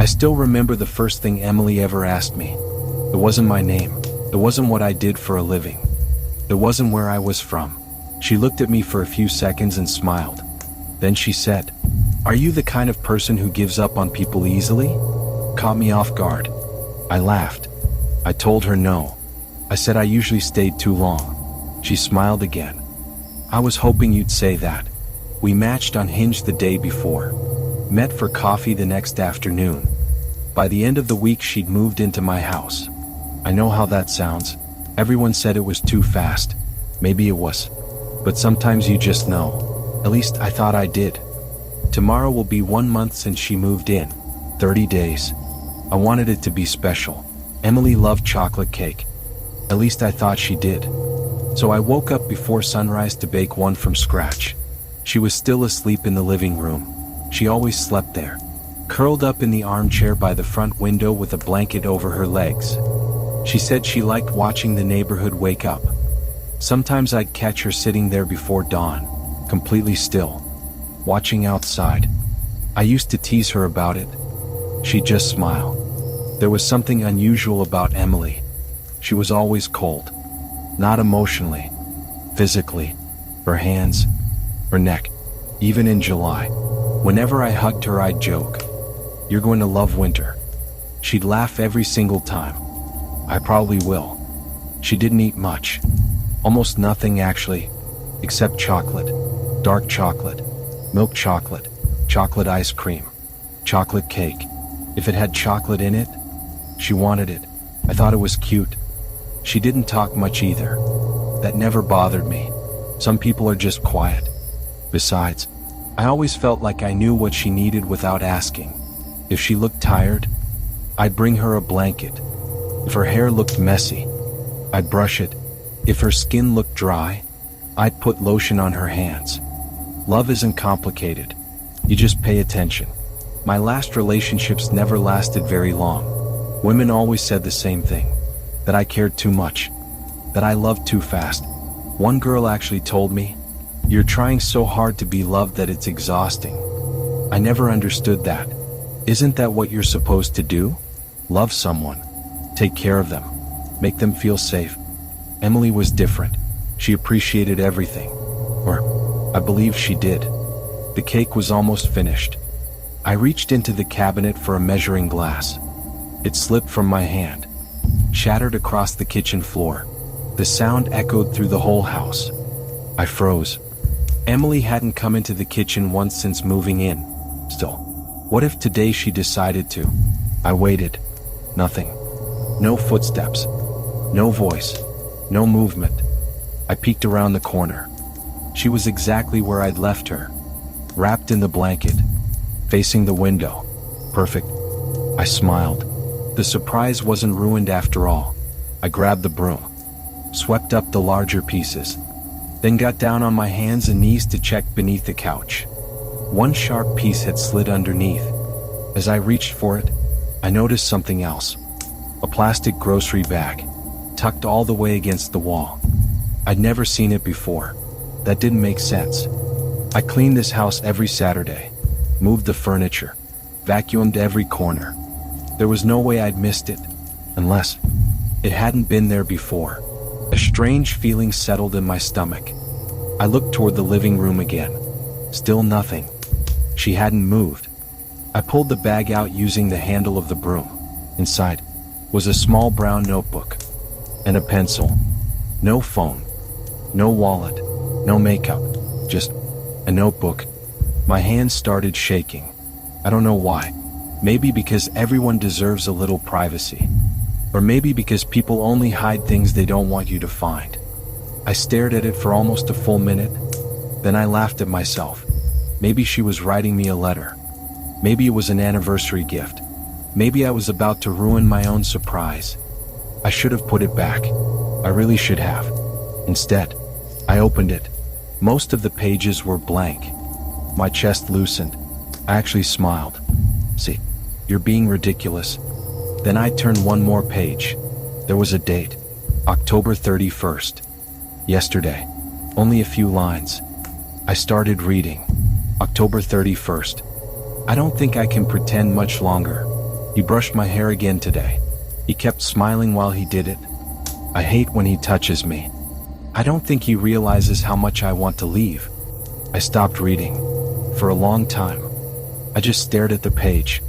still remember the first thing Emily ever asked me. It wasn't my name. It wasn't what I did for a living. It wasn't where I was from. She looked at me for a few seconds and smiled. Then she said, "Are you the kind of person who gives up on people easily?" Caught me off guard. I laughed. I told her no. I said I usually stayed too long. She smiled again. "I was hoping you'd say that." We matched on Hinge the day before. Met for coffee the next afternoon. By the end of the week she'd moved into my house. I know how that sounds. Everyone said it was too fast. Maybe it was. But sometimes you just know. At least I thought I did. Tomorrow will be 1 month since she moved in. 30 days. I wanted it to be special. Emily loved chocolate cake. At least I thought she did. So I woke up before sunrise to bake one from scratch. She was still asleep in the living room. She always slept there, curled up in the armchair by the front window with a blanket over her legs. She said she liked watching the neighborhood wake up. Sometimes I'd catch her sitting there before dawn, completely still, watching outside. I used to tease her about it. She'd just smile. There was something unusual about Emily. She was always cold. Not emotionally, physically. Her hands, her neck. Even in July, whenever I hugged her, I'd joke, "You're going to love winter." She'd laugh every single time. "I probably will." She didn't eat much. Almost nothing actually, except chocolate. Dark chocolate, milk chocolate, chocolate ice cream, chocolate cake. If it had chocolate in it, she wanted it. I thought it was cute. She didn't talk much either. That never bothered me. Some people are just quiet. Besides, I always felt like I knew what she needed without asking. If she looked tired, I'd bring her a blanket. If her hair looked messy, I'd brush it. If her skin looked dry, I'd put lotion on her hands. Love isn't complicated. You just pay attention. My last relationships never lasted very long. Women always said the same thing, that I cared too much, that I loved too fast. One girl actually told me, "You're trying so hard to be loved that it's exhausting." I never understood that. Isn't that what you're supposed to do? Love someone, take care of them, make them feel safe. Emily was different. She appreciated everything. Or, I believe she did. The cake was almost finished. I reached into the cabinet for a measuring glass. It slipped from my hand, shattered across the kitchen floor. The sound echoed through the whole house. I froze. Emily hadn't come into the kitchen once since moving in. Still, what if today she decided to? I waited. Nothing. No footsteps. No voice. No movement. I peeked around the corner. She was exactly where I'd left her, wrapped in the blanket, facing the window. Perfect. I smiled. The surprise wasn't ruined after all. I grabbed the broom, swept up the larger pieces, then got down on my hands and knees to check beneath the couch. One sharp piece had slid underneath. As I reached for it, I noticed something else. A plastic grocery bag, tucked all the way against the wall. I'd never seen it before. That didn't make sense. I cleaned this house every Saturday, moved the furniture, vacuumed every corner. There was no way I'd missed it, unless it hadn't been there before. A strange feeling settled in my stomach. I looked toward the living room again. Still nothing. She hadn't moved. I pulled the bag out using the handle of the broom. Inside was a small brown notebook and a pencil. No phone, no wallet, no makeup, just a notebook. My hands started shaking. I don't know why. Maybe because everyone deserves a little privacy. Or maybe because people only hide things they don't want you to find. I stared at it for almost a full minute. Then I laughed at myself. Maybe she was writing me a letter. Maybe it was an anniversary gift. Maybe I was about to ruin my own surprise. I should have put it back. I really should have. Instead, I opened it. Most of the pages were blank. My chest loosened. I actually smiled. "See, you're being ridiculous." Then I turned one more page. There was a date, October 31st. Yesterday. Only a few lines. I started reading. October 31st. I don't think I can pretend much longer. He brushed my hair again today. He kept smiling while he did it. I hate when he touches me. I don't think he realizes how much I want to leave. I stopped reading. For a long time. I just stared at the page.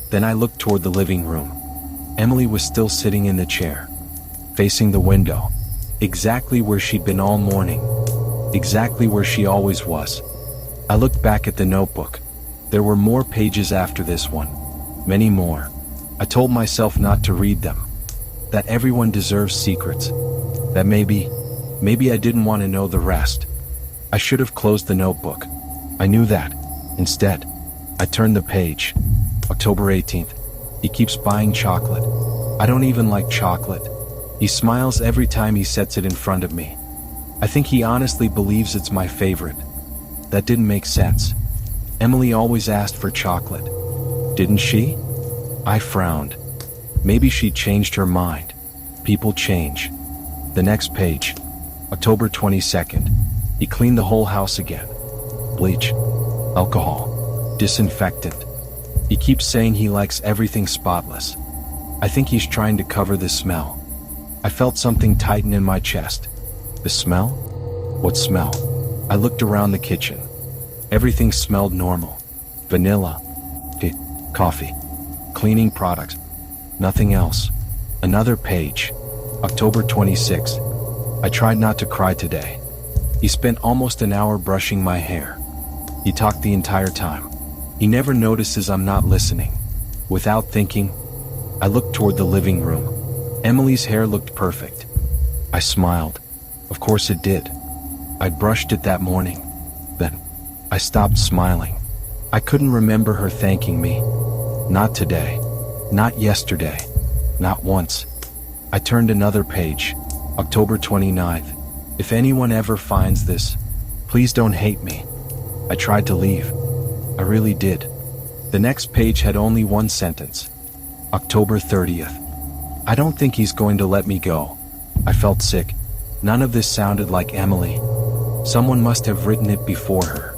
Then I looked toward the living room. Emily was still sitting in the chair, facing the window, exactly where she'd been all morning, exactly where she always was. I looked back at the notebook. There were more pages after this one, many more. I told myself not to read them, that everyone deserves secrets, that maybe I didn't want to know the rest. I should have closed the notebook. I knew that. Instead, I turned the page. October 18th. He keeps buying chocolate. I don't even like chocolate. He smiles every time he sets it in front of me. I think he honestly believes it's my favorite. That didn't make sense. Emily always asked for chocolate. Didn't she? I frowned. Maybe she changed her mind. People change. The next page. October 22nd. He cleaned the whole house again. Bleach. Alcohol. Disinfectant. He keeps saying he likes everything spotless. I think he's trying to cover the smell. I felt something tighten in my chest. The smell? What smell? I looked around the kitchen. Everything smelled normal. Vanilla. Coffee. Cleaning products. Nothing else. Another page. October 26th. I tried not to cry today. He spent almost an hour brushing my hair. He talked the entire time. He never notices I'm not listening. Without thinking, I looked toward the living room. Emily's hair looked perfect. I smiled. Of course it did. I'd brushed it that morning. Then, I stopped smiling. I couldn't remember her thanking me. Not today. Not yesterday. Not once. I turned another page. October 29th. If anyone ever finds this, please don't hate me. I tried to leave. I really did. The next page had only one sentence. October 30th. I don't think he's going to let me go. I felt sick. None of this sounded like Emily. Someone must have written it before her.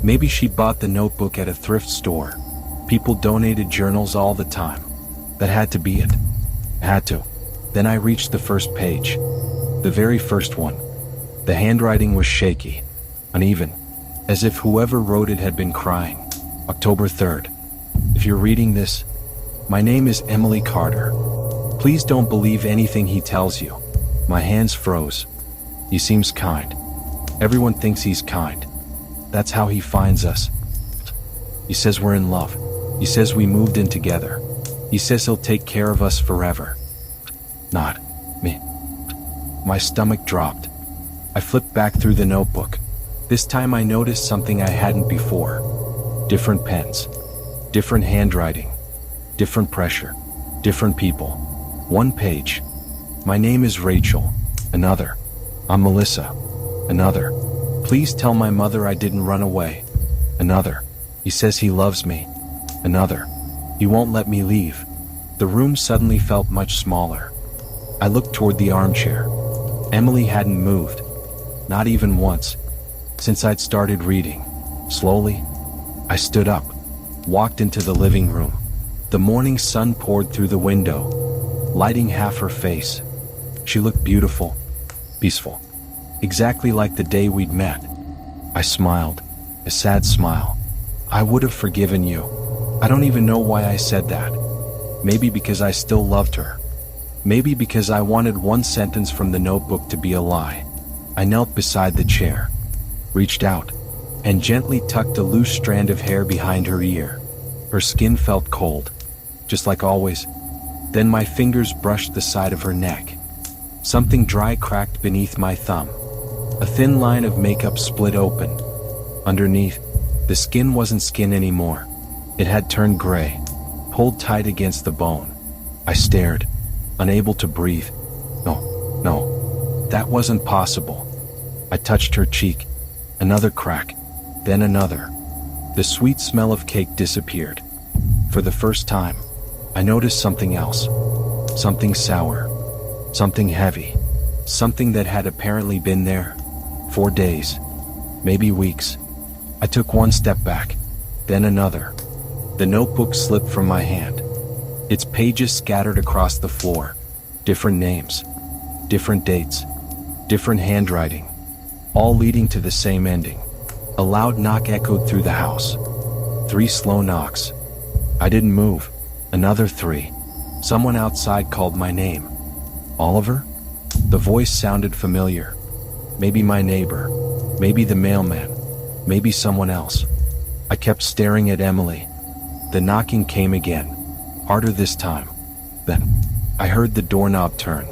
Maybe she bought the notebook at a thrift store. People donated journals all the time. That had to be it. Had to. Then I reached the first page. The very first one. The handwriting was shaky, uneven, as if whoever wrote it had been crying. October 3rd. If you're reading this, my name is Emily Carter. Please don't believe anything he tells you. My hands froze. He seems kind. Everyone thinks he's kind. That's how he finds us. He says we're in love. He says we moved in together. He says he'll take care of us forever. Not me. My stomach dropped. I flipped back through the notebook. This time I noticed something I hadn't before. Different pens. Different handwriting. Different pressure. Different people. One page. My name is Rachel. Another. I'm Melissa. Another. Please tell my mother I didn't run away. Another. He says he loves me. Another. He won't let me leave. The room suddenly felt much smaller. I looked toward the armchair. Emily hadn't moved. Not even once. Since I'd started reading. Slowly, I stood up. Walked into the living room. The morning sun poured through the window, lighting half her face. She looked beautiful. Peaceful. Exactly like the day we'd met. I smiled. A sad smile. I would have forgiven you. I don't even know why I said that. Maybe because I still loved her. Maybe because I wanted one sentence from the notebook to be a lie. I knelt beside the chair, reached out, and gently tucked a loose strand of hair behind her ear. Her skin felt cold, just like always. Then my fingers brushed the side of her neck. Something dry cracked beneath my thumb. A thin line of makeup split open. Underneath, the skin wasn't skin anymore. It had turned gray, pulled tight against the bone. I stared, unable to breathe. No, that wasn't possible. I touched her cheek. Another crack, then another. The sweet smell of cake disappeared. For the first time, I noticed something else. Something sour. Something heavy. Something that had apparently been there for days, maybe weeks. I took one step back, then another. The notebook slipped from my hand. Its pages scattered across the floor. Different names, different dates, different handwriting, all leading to the same ending. A loud knock echoed through the house. 3 slow knocks. I didn't move. Another 3. Someone outside called my name. Oliver? The voice sounded familiar. Maybe my neighbor. Maybe the mailman. Maybe someone else. I kept staring at Emily. The knocking came again. Harder this time. Then, I heard the doorknob turn.